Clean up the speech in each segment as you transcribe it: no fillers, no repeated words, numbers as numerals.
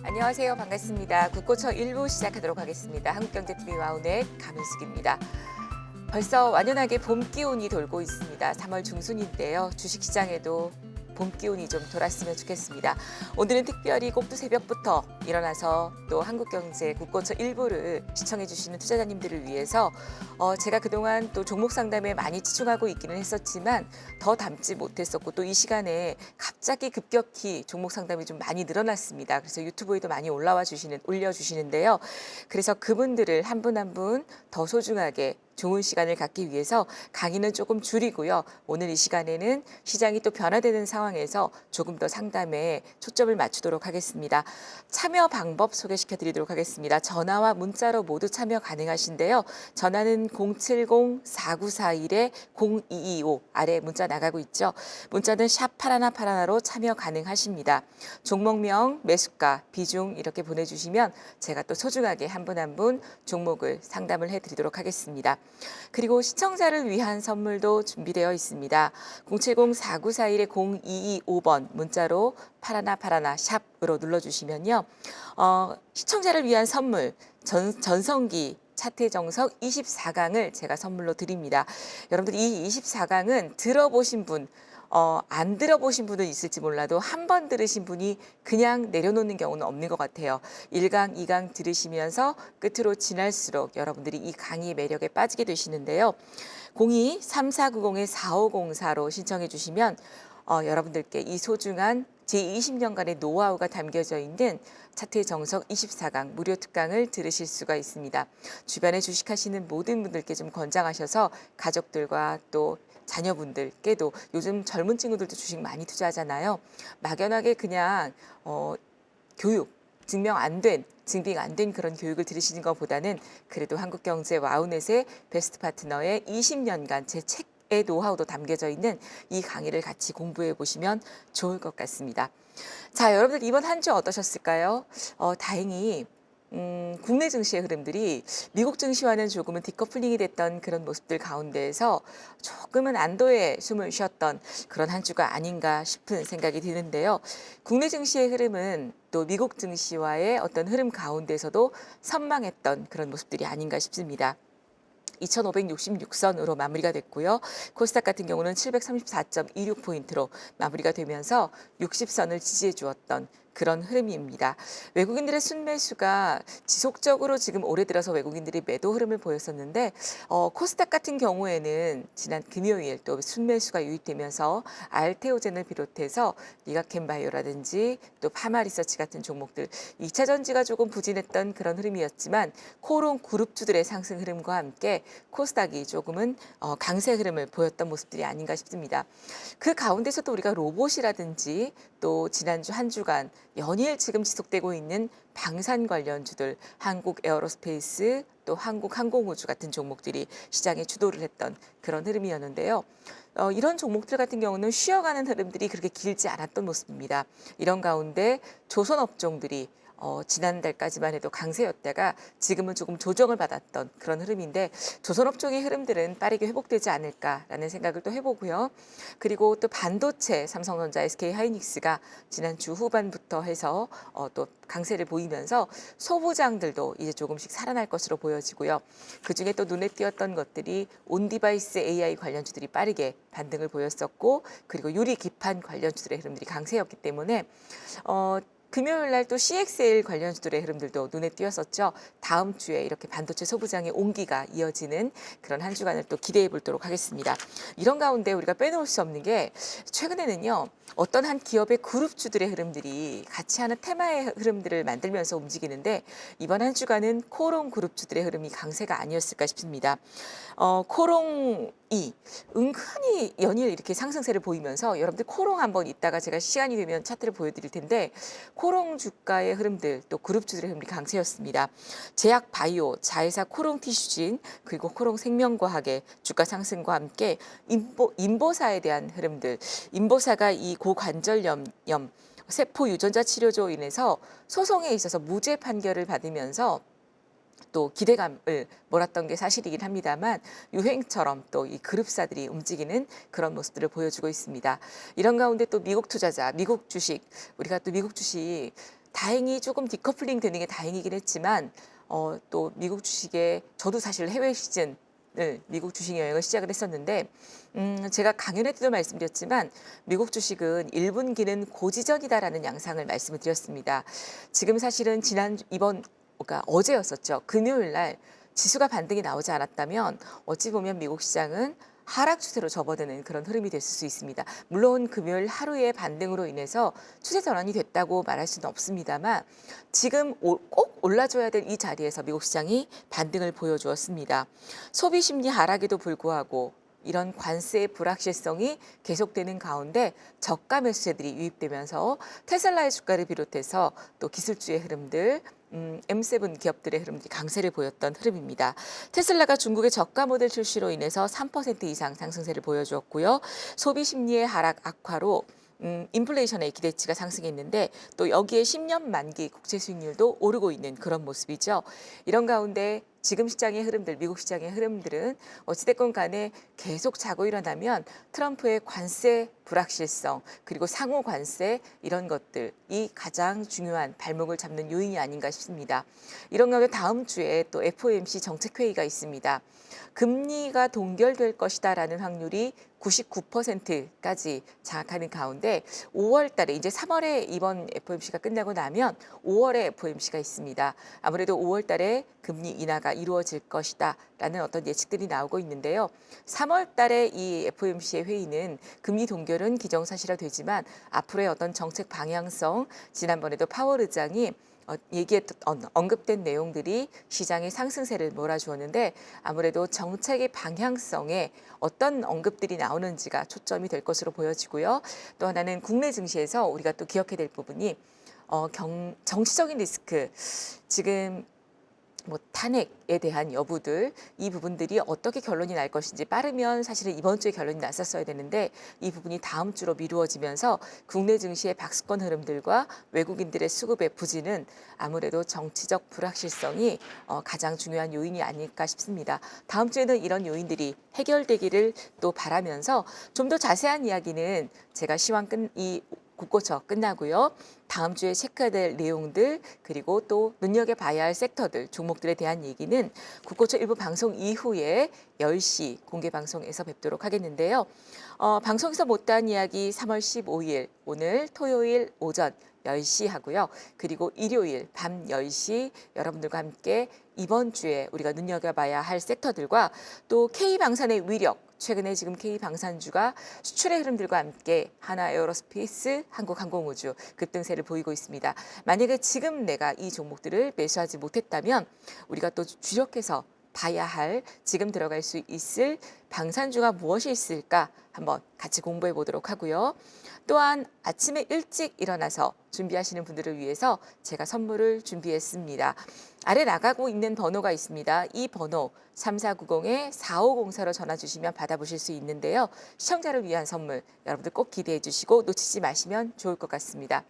안녕하세요. 반갑습니다. 국고청 1부 시작하도록 하겠습니다. 한국경제TV 와우넷 가민숙입니다. 벌써 완연하게 봄 기운이 돌고 있습니다. 3월 중순인데요. 주식시장에도 봄 기운이 좀 돌았으면 좋겠습니다. 오늘은 특별히 꼭두 새벽부터 일어나서 또 한국경제 국고청 1부를 시청해 주시는 투자자님들을 위해서 제가 그동안 또 종목 상담에 많이 집중하고 있기는 했었지만 더 담지 못했었고 또 이 시간에 갑자기 급격히 종목 상담이 좀 많이 늘어났습니다. 그래서 유튜브에도 많이 올려주시는데요. 그래서 그분들을 한 분 한 분 더 소중하게 좋은 시간을 갖기 위해서 강의는 조금 줄이고요. 오늘 이 시간에는 시장이 또 변화되는 상황에서 조금 더 상담에 초점을 맞추도록 하겠습니다. 참여 방법 소개시켜 드리도록 하겠습니다. 전화와 문자로 모두 참여 가능하신데요. 전화는 070-4941-0225 아래 문자 나가고 있죠. 문자는 샵 8181로 참여 가능하십니다. 종목명, 매수가, 비중 이렇게 보내주시면 제가 또 소중하게 한 분 한 분 종목을 상담을 해드리도록 하겠습니다. 그리고 시청자를 위한 선물도 준비되어 있습니다. 070-4941-0225번 문자로 파라나 샵으로 눌러주시면요. 시청자를 위한 선물 전성기 차트정석 24강을 제가 선물로 드립니다. 여러분들 이 24강은 들어보신 분 안 들어보신 분은 있을지 몰라도 한 번 들으신 분이 그냥 내려놓는 경우는 없는 것 같아요. 1강, 2강 들으시면서 끝으로 지날수록 여러분들이 이 강의 매력에 빠지게 되시는데요. 02-3490-4504로 신청해 주시면 여러분들께 이 소중한 제20년간의 노하우가 담겨져 있는 차트의 정석 24강 무료 특강을 들으실 수가 있습니다. 주변에 주식하시는 모든 분들께 좀 권장하셔서 가족들과 또 자녀분들께도 요즘 젊은 친구들도 주식 많이 투자하잖아요. 막연하게 그냥 교육, 증빙 안 된 그런 교육을 들으시는 것보다는 그래도 한국경제 와우넷의 베스트 파트너의 20년간 제 책의 노하우도 담겨져 있는 이 강의를 같이 공부해 보시면 좋을 것 같습니다. 자, 여러분들 이번 한 주 어떠셨을까요? 다행히 국내 증시의 흐름들이 미국 증시와는 조금은 디커플링이 됐던 그런 모습들 가운데에서 조금은 안도의 숨을 쉬었던 그런 한 주가 아닌가 싶은 생각이 드는데요. 국내 증시의 흐름은 또 미국 증시와의 어떤 흐름 가운데서도 선망했던 그런 모습들이 아닌가 싶습니다. 2,566선으로 마무리가 됐고요. 코스닥 같은 경우는 734.26포인트로 마무리가 되면서 60선을 지지해 주었던 그런 흐름입니다. 외국인들의 순매수가 지속적으로 지금 올해 들어서 외국인들이 매도 흐름을 보였었는데 코스닥 같은 경우에는 지난 금요일 또 순매수가 유입되면서 알테오젠을 비롯해서 리가켄바이오라든지 또 파마리서치 같은 종목들 2차 전지가 조금 부진했던 그런 흐름이었지만 코론 그룹주들의 상승 흐름과 함께 코스닥이 조금은 강세 흐름을 보였던 모습들이 아닌가 싶습니다. 그 가운데서도 우리가 로봇이라든지 또 지난주 한 주간 연일 지금 지속되고 있는 방산 관련주들, 한국 에어로스페이스 또 한국 항공우주 같은 종목들이 시장에 주도를 했던 그런 흐름이었는데요. 이런 종목들 같은 경우는 쉬어가는 흐름들이 그렇게 길지 않았던 모습입니다. 이런 가운데 조선업종들이 지난달까지만 해도 강세였다가 지금은 조금 조정을 받았던 그런 흐름인데 조선업종의 흐름들은 빠르게 회복되지 않을까라는 생각을 또 해보고요. 그리고 또 반도체 삼성전자, SK하이닉스가 지난주 후반부터 해서 또 강세를 보이면서 소부장들도 이제 조금씩 살아날 것으로 보여지고요. 그중에 또 눈에 띄었던 것들이 온디바이스 AI 관련주들이 빠르게 반등을 보였었고 그리고 유리 기판 관련주들의 흐름들이 강세였기 때문에 금요일 날 또 CXL 관련주들의 흐름들도 눈에 띄었었죠. 다음 주에 이렇게 반도체 소부장의 온기가 이어지는 그런 한 주간을 또 기대해 보도록 하겠습니다. 이런 가운데 우리가 빼놓을 수 없는 게 최근에는요. 어떤 한 기업의 그룹주들의 흐름들이 같이 하는 테마의 흐름들을 만들면서 움직이는데 이번 한 주간은 코롱 그룹주들의 흐름이 강세가 아니었을까 싶습니다. 코롱이 은근히 연일 이렇게 상승세를 보이면서 여러분들 코롱 한번 이따가 제가 시간이 되면 차트를 보여드릴 텐데 코롱 주가의 흐름들 또 그룹주들의 흐름이 강세였습니다. 제약 바이오, 자회사 코롱 티슈진 그리고 코롱 생명과학의 주가 상승과 함께 인보사에 대한 흐름들 인보사가 이 고관절염 세포 유전자 치료로 인해서 소송에 있어서 무죄 판결을 받으면서 또 기대감을 몰았던 게 사실이긴 합니다만 유행처럼 또 이 그룹사들이 움직이는 그런 모습들을 보여주고 있습니다. 이런 가운데 또 미국 투자자, 미국 주식, 우리가 또 미국 주식 다행히 조금 디커플링 되는 게 다행이긴 했지만 또 미국 주식에 저도 사실 해외 시즌을 미국 주식 여행을 시작을 했었는데 제가 강연회 때도 말씀드렸지만 미국 주식은 1분기는 고지전이다라는 양상을 말씀을 드렸습니다. 지금 사실은 그러니까 어제였었죠. 금요일 날 지수가 반등이 나오지 않았다면 어찌 보면 미국 시장은 하락 추세로 접어드는 그런 흐름이 됐을 수 있습니다. 물론 금요일 하루의 반등으로 인해서 추세 전환이 됐다고 말할 수는 없습니다만 지금 꼭 올라줘야 될 이 자리에서 미국 시장이 반등을 보여주었습니다. 소비 심리 하락에도 불구하고 이런 관세의 불확실성이 계속되는 가운데 저가 매수세들이 유입되면서 테슬라의 주가를 비롯해서 또 기술주의 흐름들 M7 기업들의 흐름들이 강세를 보였던 흐름입니다. 테슬라가 중국의 저가 모델 출시로 인해서 3% 이상 상승세를 보여주었고요. 소비 심리의 하락 악화로 인플레이션의 기대치가 상승했는데 또 여기에 10년 만기 국채 수익률도 오르고 있는 그런 모습이죠. 이런 가운데 지금 시장의 흐름들, 미국 시장의 흐름들은 어찌됐건 간에 계속 자고 일어나면 트럼프의 관세 불확실성 그리고 상호 관세 이런 것들이 가장 중요한 발목을 잡는 요인이 아닌가 싶습니다. 이런 가운데 다음 주에 또 FOMC 정책회의가 있습니다. 금리가 동결될 것이다라는 확률이 99%까지 장악하는 가운데 5월 달에 이제 3월에 이번 FOMC가 끝나고 나면 5월에 FOMC가 있습니다. 아무래도 5월 달에 금리 인하가 이루어질 것이다라는 어떤 예측들이 나오고 있는데요. 3월 달에 이 FOMC의 회의는 금리 동결은 기정사실화되지만 앞으로의 어떤 정책 방향성 지난번에도 파월 의장이 얘기했던 언급된 내용들이 시장의 상승세를 몰아주었는데 아무래도 정책의 방향성에 어떤 언급들이 나오는지가 초점이 될 것으로 보여지고요. 또 하나는 국내 증시에서 우리가 또 기억해야 될 부분이 정치적인 리스크 지금 탄핵에 대한 여부들 이 부분들이 어떻게 결론이 날 것인지 빠르면 사실은 이번 주에 결론이 났었어야 되는데 이 부분이 다음 주로 미루어지면서 국내 증시의 박스권 흐름들과 외국인들의 수급의 부진은 아무래도 정치적 불확실성이 가장 중요한 요인이 아닐까 싶습니다. 다음 주에는 이런 요인들이 해결되기를 또 바라면서 좀 더 자세한 이야기는 제가 이 국고처 끝나고요. 다음 주에 체크해야 될 내용들 그리고 또 눈여겨봐야 할 섹터들 종목들에 대한 얘기는 국고처 일부 방송 이후에 10시 공개 방송에서 뵙도록 하겠는데요. 방송에서 못다한 이야기 3월 15일 오늘 토요일 오전 10시 하고요. 그리고 일요일 밤 10시 여러분들과 함께 이번 주에 우리가 눈여겨봐야 할 섹터들과 또 K방산의 위력 최근에 지금 K방산주가 수출의 흐름들과 함께 하나에어로스페이스, 한국항공우주 급등세를 보이고 있습니다. 만약에 지금 내가 이 종목들을 매수하지 못했다면 우리가 또 주력해서 봐야 할 지금 들어갈 수 있을 방산주가 무엇이 있을까 한번 같이 공부해 보도록 하고요. 또한 아침에 일찍 일어나서 준비하시는 분들을 위해서 제가 선물을 준비했습니다. 아래 나가고 있는 번호가 있습니다. 이 번호 3490-4504로 전화 주시면 받아보실 수 있는데요. 시청자를 위한 선물 여러분들 꼭 기대해 주시고 놓치지 마시면 좋을 것 같습니다.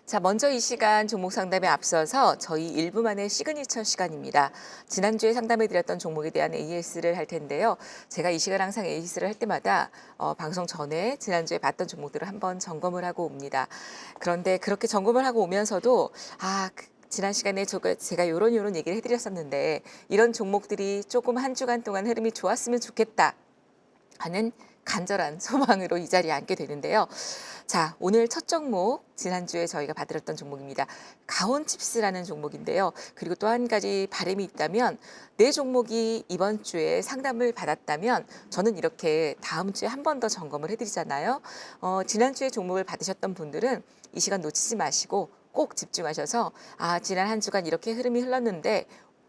자, 먼저 이 시간 종목 상담에 앞서서 저희 1부 만의 시그니처 시간입니다. 지난주에 상담해 드렸던 종목에 대한 AS를 할 텐데요. 제가 이 시간 항상 AS를 할 때마다 방송 전에 지난주에 봤던 종목들을 한번 점검을 하고 옵니다. 그런데 그렇게 점검을 하고 오면서도 지난 시간에 제가 요런 얘기를 해드렸었는데 이런 종목들이 조금 한 주간 동안 흐름이 좋았으면 좋겠다 하는 간절한 소망으로 이 자리에 앉게 되는데요. 자, 오늘 첫 종목 지난주에 저희가 봐드렸던 종목입니다. 가온칩스라는 종목인데요. 그리고 또 한 가지 바람이 있다면 내 종목이 이번 주에 상담을 받았다면 저는 이렇게 다음 주에 한 번 더 점검을 해드리잖아요. 지난주에 종목을 받으셨던 분들은 이 시간 놓치지 마시고 꼭 집중하셔서 지난 한 주간 이렇게 흐름이 흘렀는데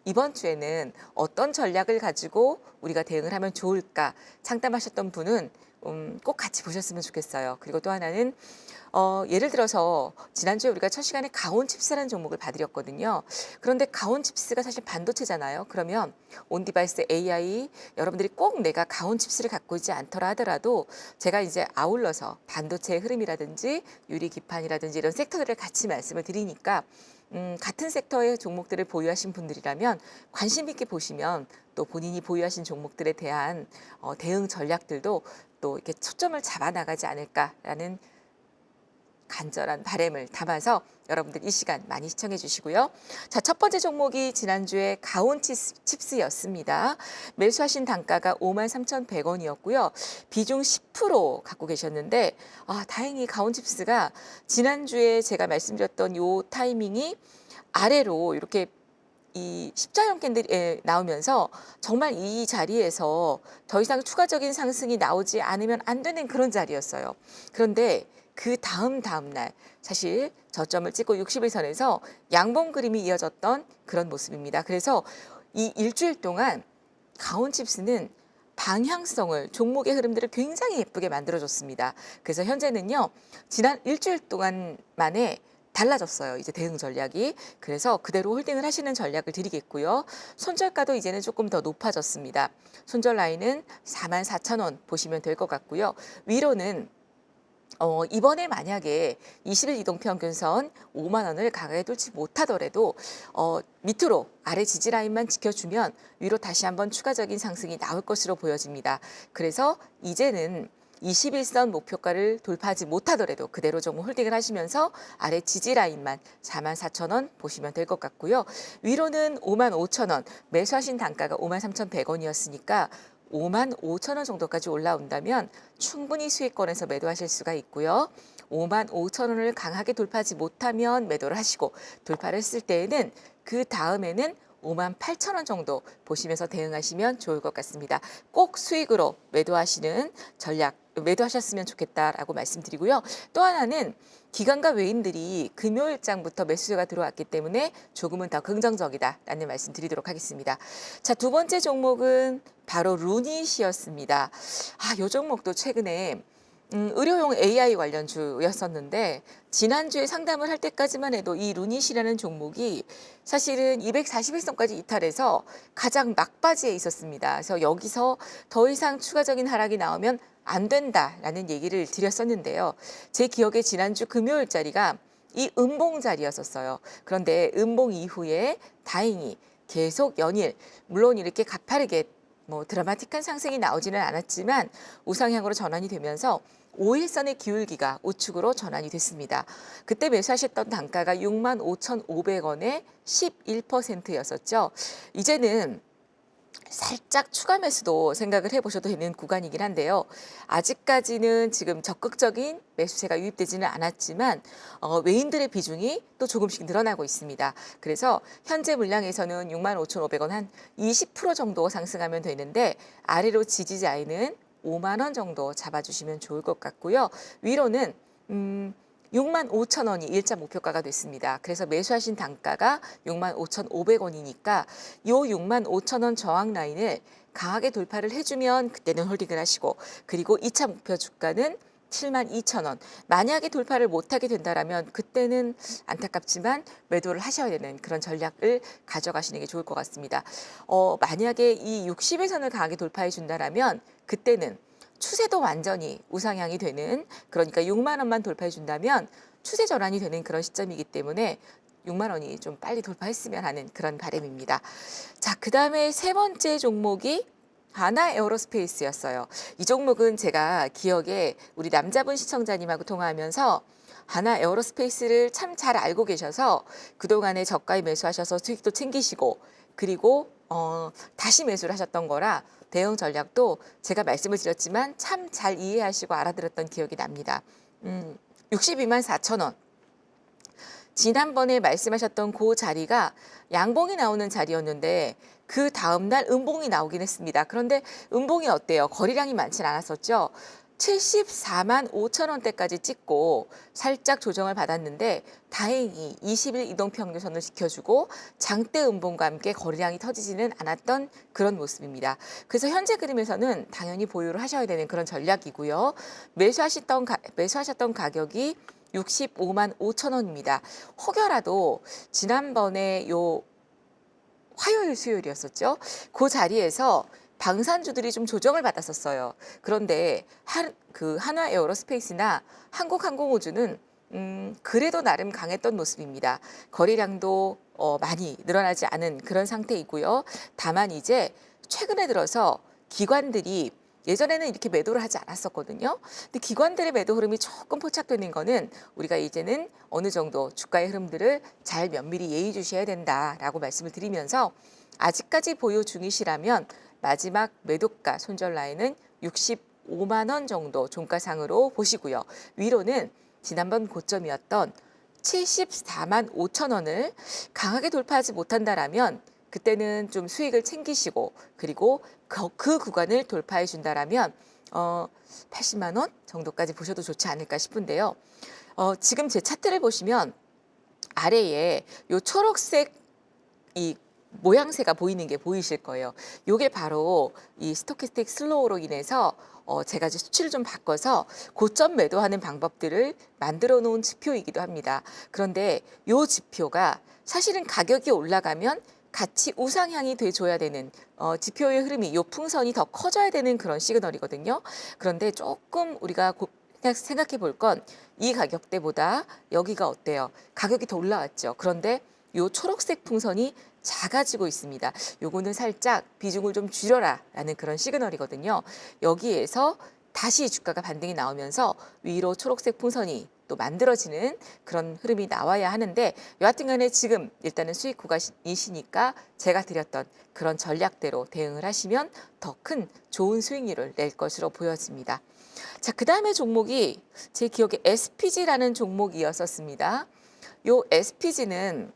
이번 주에는 어떤 전략을 가지고 우리가 대응을 하면 좋을까 상담하셨던 분은 꼭 같이 보셨으면 좋겠어요. 그리고 또 하나는 예를 들어서 지난주에 우리가 첫 시간에 가온칩스라는 종목을 봐드렸거든요. 그런데 가온칩스가 사실 반도체잖아요. 그러면 온디바이스 AI 여러분들이 꼭 내가 가온칩스를 갖고 있지 않더라 하더라도 제가 이제 아울러서 반도체의 흐름이라든지 유리기판이라든지 이런 섹터들을 같이 말씀을 드리니까 같은 섹터의 종목들을 보유하신 분들이라면 관심 있게 보시면 또 본인이 보유하신 종목들에 대한 대응 전략들도 또 이렇게 초점을 잡아 나가지 않을까라는 간절한 바람을 담아서 여러분들 이 시간 많이 시청해 주시고요. 자, 첫 번째 종목이 지난주에 가온칩스였습니다. 매수하신 단가가 53,100원이었고요. 비중 10% 갖고 계셨는데 다행히 가온칩스가 지난주에 제가 말씀드렸던 요 타이밍이 아래로 이렇게 이 십자형 캔들이 나오면서 정말 이 자리에서 더 이상 추가적인 상승이 나오지 않으면 안 되는 그런 자리였어요. 그런데 그 다음 날 사실 저점을 찍고 60일선에서 양봉 그림이 이어졌던 그런 모습입니다. 그래서 이 일주일 동안 가온칩스는 방향성을 종목의 흐름들을 굉장히 예쁘게 만들어줬습니다. 그래서 현재는요 지난 일주일 동안 만에 달라졌어요. 이제 대응 전략이. 그래서 그대로 홀딩을 하시는 전략을 드리겠고요. 손절가도 이제는 조금 더 높아졌습니다. 손절 라인은 44,000원 보시면 될 것 같고요. 위로는 이번에 만약에 20일 이동평균선 5만 원을 강하게 뚫지 못하더라도 밑으로 아래 지지 라인만 지켜주면 위로 다시 한번 추가적인 상승이 나올 것으로 보여집니다. 그래서 이제는 21선 목표가를 돌파하지 못하더라도 그대로 좀 홀딩을 하시면서 아래 지지 라인만 44,000원 보시면 될 것 같고요. 위로는 55,000원, 매수하신 단가가 53,100원이었으니까 55,000원 정도까지 올라온다면 충분히 수익권에서 매도하실 수가 있고요. 55,000원을 강하게 돌파하지 못하면 매도를 하시고 돌파를 했을 때에는 그 다음에는 58,000원 정도 보시면서 대응하시면 좋을 것 같습니다. 꼭 수익으로 매도하시는 전략 매도하셨으면 좋겠다라고 말씀드리고요. 또 하나는 기관과 외인들이 금요일장부터 매수가 들어왔기 때문에 조금은 더 긍정적이다라는 말씀 드리도록 하겠습니다. 자, 두 번째 종목은 바로 루닛이었습니다. 이 종목도 최근에 의료용 AI 관련주였었는데 지난주에 상담을 할 때까지만 해도 이 루닛이라는 종목이 사실은 241선까지 이탈해서 가장 막바지에 있었습니다. 그래서 여기서 더 이상 추가적인 하락이 나오면 안 된다라는 얘기를 드렸었는데요. 제 기억에 지난주 금요일 자리가 이 음봉 자리였었어요. 그런데 음봉 이후에 다행히 계속 연일 물론 이렇게 가파르게 드라마틱한 상승이 나오지는 않았지만 우상향으로 전환이 되면서 5일선의 기울기가 우측으로 전환이 됐습니다. 그때 매수하셨던 단가가 65,500원에 11%였었죠. 이제는 살짝 추가 매수도 생각을 해보셔도 되는 구간이긴 한데요. 아직까지는 지금 적극적인 매수세가 유입되지는 않았지만 외인들의 비중이 또 조금씩 늘어나고 있습니다. 그래서 현재 물량에서는 65,500원 한 20% 정도 상승하면 되는데 아래로 지지 라인은 5만 원 정도 잡아주시면 좋을 것 같고요. 위로는 65,000원이 일자 목표가가 됐습니다. 그래서 매수하신 단가가 65,500원이니까 요 65,000원 저항 라인을 강하게 돌파를 해주면 그때는 홀딩을 하시고 그리고 2차 목표 주가는 72,000원. 만약에 돌파를 못하게 된다면 그때는 안타깝지만 매도를 하셔야 되는 그런 전략을 가져가시는 게 좋을 것 같습니다. 만약에 이 60일선을 강하게 돌파해 준다면 그때는 추세도 완전히 우상향이 되는 그러니까 6만 원만 돌파해 준다면 추세 전환이 되는 그런 시점이기 때문에 6만 원이 좀 빨리 돌파했으면 하는 그런 바람입니다. 자, 그다음에 세 번째 종목이 하나 에어로스페이스였어요. 이 종목은 제가 기억에 우리 남자분 시청자님하고 통화하면서 하나 에어로스페이스를 참 잘 알고 계셔서 그동안에 저가에 매수하셔서 수익도 챙기시고 그리고 다시 매수를 하셨던 거라 대응 전략도 제가 말씀을 드렸지만 참 잘 이해하시고 알아들었던 기억이 납니다. 62만 4천원. 지난번에 말씀하셨던 그 자리가 양봉이 나오는 자리였는데 그 다음날 음봉이 나오긴 했습니다. 그런데 음봉이 어때요? 거래량이 많진 않았었죠. 74만 5천 원대까지 찍고 살짝 조정을 받았는데 다행히 20일 이동평균선을 지켜주고 장대 음봉과 함께 거래량이 터지지는 않았던 그런 모습입니다. 그래서 현재 그림에서는 당연히 보유를 하셔야 되는 그런 전략이고요. 매수하셨던 가격이 65만 5천 원입니다. 혹여라도 지난번에 요 화요일 수요일이었었죠. 그 자리에서 방산주들이 좀 조정을 받았었어요. 그런데 한화 에어로스페이스나 한국항공우주는 그래도 나름 강했던 모습입니다. 거래량도 많이 늘어나지 않은 그런 상태이고요. 다만 이제 최근에 들어서 기관들이 예전에는 이렇게 매도를 하지 않았었거든요. 근데 기관들의 매도 흐름이 조금 포착되는 거는 우리가 이제는 어느 정도 주가의 흐름들을 잘 면밀히 예의주시해야 된다라고 말씀을 드리면서 아직까지 보유 중이시라면 마지막 매도가 손절 라인은 65만 원 정도 종가상으로 보시고요. 위로는 지난번 고점이었던 74만 5천 원을 강하게 돌파하지 못한다라면 그때는 좀 수익을 챙기시고 그리고 그 구간을 돌파해 준다라면 80만 원 정도까지 보셔도 좋지 않을까 싶은데요. 지금 제 차트를 보시면 아래에 요 초록색 이 모양새가 보이는 게 보이실 거예요. 요게 바로 이 스토캐스틱 슬로우로 인해서 제가 이제 수치를 좀 바꿔서 고점 매도하는 방법들을 만들어 놓은 지표이기도 합니다. 그런데 요 지표가 사실은 가격이 올라가면 같이 우상향이 돼줘야 되는 지표의 흐름이 요 풍선이 더 커져야 되는 그런 시그널이거든요. 그런데 조금 우리가 생각해 볼 건 이 가격대보다 여기가 어때요? 가격이 더 올라왔죠. 그런데 요 초록색 풍선이 작아지고 있습니다. 요거는 살짝 비중을 좀 줄여라라는 그런 시그널이거든요. 여기에서 다시 주가가 반등이 나오면서 위로 초록색 풍선이 또 만들어지는 그런 흐름이 나와야 하는데 여하튼 간에 지금 일단은 수익 구간이시니까 제가 드렸던 그런 전략대로 대응을 하시면 더 큰 좋은 수익률을 낼 것으로 보여집니다. 자, 그 다음에 종목이 제 기억에 SPG라는 종목이었었습니다. 요 SPG는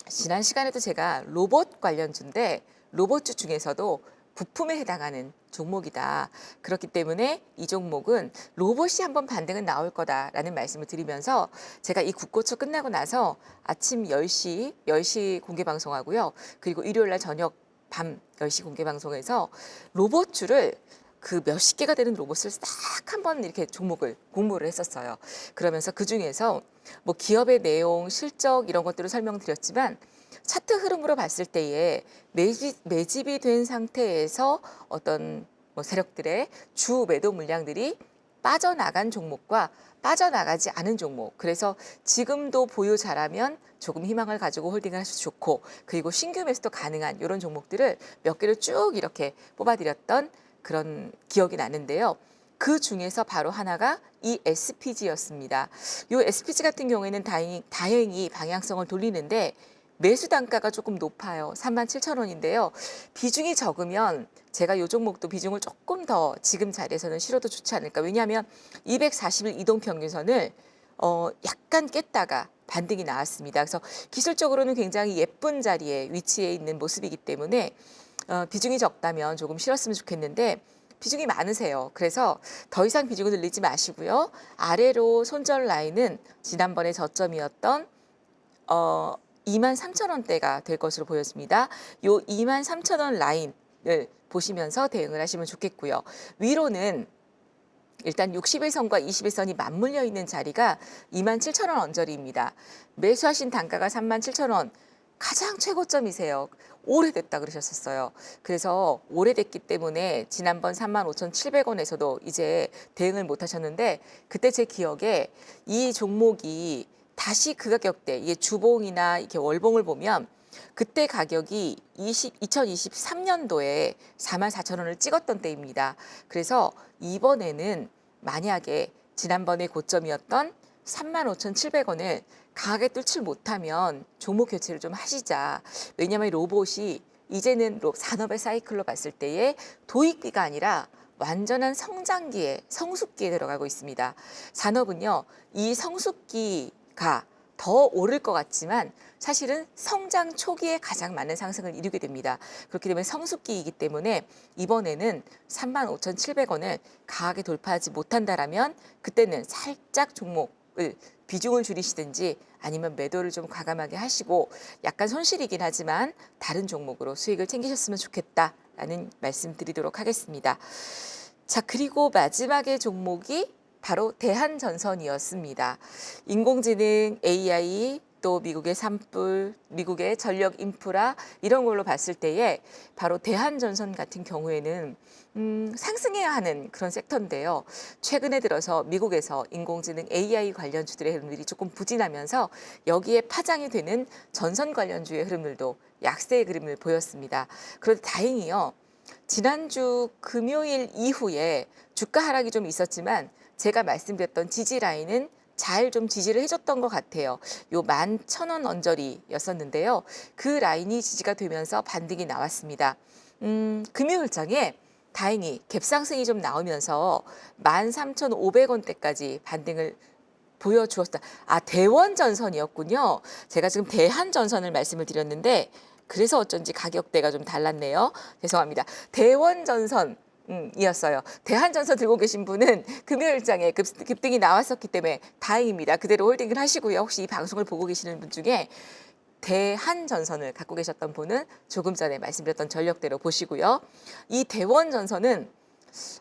지난 시간에도 제가 로봇 관련주인데 로봇주 중에서도 부품에 해당하는 종목이다. 그렇기 때문에 이 종목은 로봇이 한번 반등은 나올 거다라는 말씀을 드리면서 제가 이 국고초 끝나고 나서 아침 10시 공개 방송하고요. 그리고 일요일 날 저녁 밤 10시 공개 방송에서 로봇주를 그 몇십 개가 되는 로봇을 딱 한번 이렇게 종목을 공부를 했었어요. 그러면서 그 중에서 뭐 기업의 내용, 실적 이런 것들을 설명드렸지만 차트 흐름으로 봤을 때에 매집이 된 상태에서 어떤 뭐 세력들의 주 매도 물량들이 빠져나간 종목과 빠져나가지 않은 종목. 그래서 지금도 보유 잘하면 조금 희망을 가지고 홀딩을 하셔도 좋고 그리고 신규 매수도 가능한 이런 종목들을 몇 개를 쭉 이렇게 뽑아드렸던 그런 기억이 나는데요. 그 중에서 바로 하나가 이 SPG였습니다. 이 SPG 같은 경우에는 다행히 방향성을 돌리는데 매수 단가가 조금 높아요. 37,000원인데요. 비중이 적으면 제가 이 종목도 비중을 조금 더 지금 자리에서는 실어도 좋지 않을까. 왜냐하면 240일 이동평균선을 약간 깼다가 반등이 나왔습니다. 그래서 기술적으로는 굉장히 예쁜 자리에 위치해 있는 모습이기 때문에 비중이 적다면 조금 실었으면 좋겠는데 비중이 많으세요. 그래서 더 이상 비중을 늘리지 마시고요. 아래로 손절 라인은 지난번에 저점이었던 23,000원대가 될 것으로 보여집니다. 요 23,000원 라인을 보시면서 대응을 하시면 좋겠고요. 위로는 일단 60일선과 20일선이 맞물려 있는 자리가 27,000원 언저리입니다. 매수하신 단가가 37,000원. 가장 최고점이세요. 오래됐다 그러셨었어요. 그래서 오래됐기 때문에 지난번 35,700원에서도 이제 대응을 못 하셨는데 그때 제 기억에 이 종목이 다시 그 가격대, 이게 주봉이나 이렇게 월봉을 보면 그때 가격이 2023년도에 44,000원을 찍었던 때입니다. 그래서 이번에는 만약에 지난번에 고점이었던 35,700원을 강하게 뚫지 못하면 종목 교체를 좀 하시자. 왜냐하면 로봇이 이제는 산업의 사이클로 봤을 때의 도입기가 아니라 완전한 성장기에 성숙기에 들어가고 있습니다. 산업은요, 이 성숙기가 더 오를 것 같지만 사실은 성장 초기에 가장 많은 상승을 이루게 됩니다. 그렇기 때문에 성숙기이기 때문에 이번에는 35,700원을 강하게 돌파하지 못한다라면 그때는 살짝 종목을 비중을 줄이시든지 아니면 매도를 좀 과감하게 하시고 약간 손실이긴 하지만 다른 종목으로 수익을 챙기셨으면 좋겠다라는 말씀 드리도록 하겠습니다. 자, 그리고 마지막에 종목이 바로 대한전선이었습니다. 인공지능, AI, 또 미국의 산불, 미국의 전력 인프라 이런 걸로 봤을 때에 바로 대한전선 같은 경우에는 상승해야 하는 그런 섹터인데요. 최근에 들어서 미국에서 인공지능 AI 관련주들의 흐름들이 조금 부진하면서 여기에 파장이 되는 전선 관련주의 흐름들도 약세의 그림을 보였습니다. 그런데 다행히요. 지난주 금요일 이후에 주가 하락이 좀 있었지만 제가 말씀드렸던 지지 라인은 잘 좀 지지를 해줬던 것 같아요. 요 11,000원 언저리였었는데요. 그 라인이 지지가 되면서 반등이 나왔습니다. 금요일장에 다행히 갭상승이 좀 나오면서 13,500원대까지 반등을 보여주었다. 아, 대원전선이었군요. 제가 지금 대한전선을 말씀을 드렸는데 그래서 어쩐지 가격대가 좀 달랐네요. 죄송합니다. 대원전선 이었어요. 대한전선 들고 계신 분은 금요일장에 급등이 나왔었기 때문에 다행입니다. 그대로 홀딩을 하시고요. 혹시 이 방송을 보고 계시는 분 중에 대한전선을 갖고 계셨던 분은 조금 전에 말씀드렸던 전력대로 보시고요. 이 대원전선은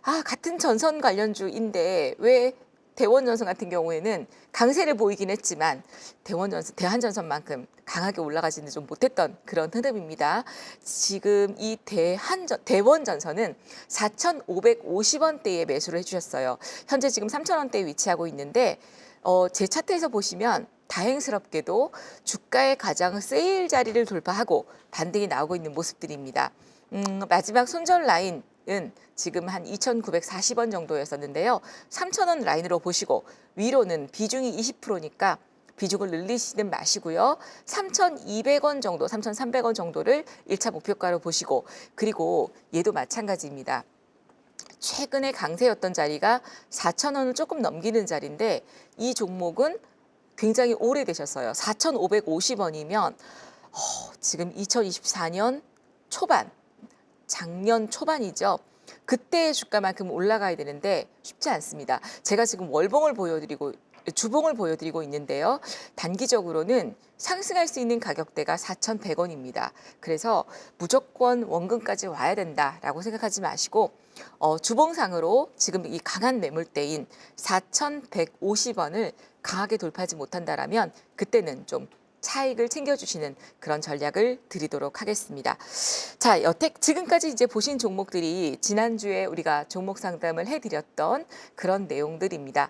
같은 전선 관련주인데 왜 대원전선 같은 경우에는 강세를 보이긴 했지만 대한전선만큼 강하게 올라가지는 좀 못했던 그런 흐름입니다. 지금 이 대원전선은 4,550원대에 매수를 해주셨어요. 현재 지금 3,000원대에 위치하고 있는데 제 차트에서 보시면 다행스럽게도 주가의 가장 세일 자리를 돌파하고 반등이 나오고 있는 모습들입니다. 마지막 손절 라인은 지금 한 2,940원 정도였었는데요. 3,000원 라인으로 보시고 위로는 비중이 20%니까 비중을 늘리시는 마시고요. 3,200원 정도, 3,300원 정도를 1차 목표가로 보시고 그리고 얘도 마찬가지입니다. 최근에 강세였던 자리가 4,000원을 조금 넘기는 자리인데 이 종목은 굉장히 오래되셨어요. 4,550원이면 지금 2024년 초반, 작년 초반이죠. 그때의 주가만큼 올라가야 되는데 쉽지 않습니다. 제가 지금 주봉을 보여드리고 있는데요. 단기적으로는 상승할 수 있는 가격대가 4,100원입니다. 그래서 무조건 원금까지 와야 된다라고 생각하지 마시고 주봉상으로 지금 이 강한 매물대인 4,150원을 강하게 돌파하지 못한다라면 그때는 좀 차익을 챙겨주시는 그런 전략을 드리도록 하겠습니다. 자, 여태 지금까지 이제 보신 종목들이 지난주에 우리가 종목 상담을 해드렸던 그런 내용들입니다.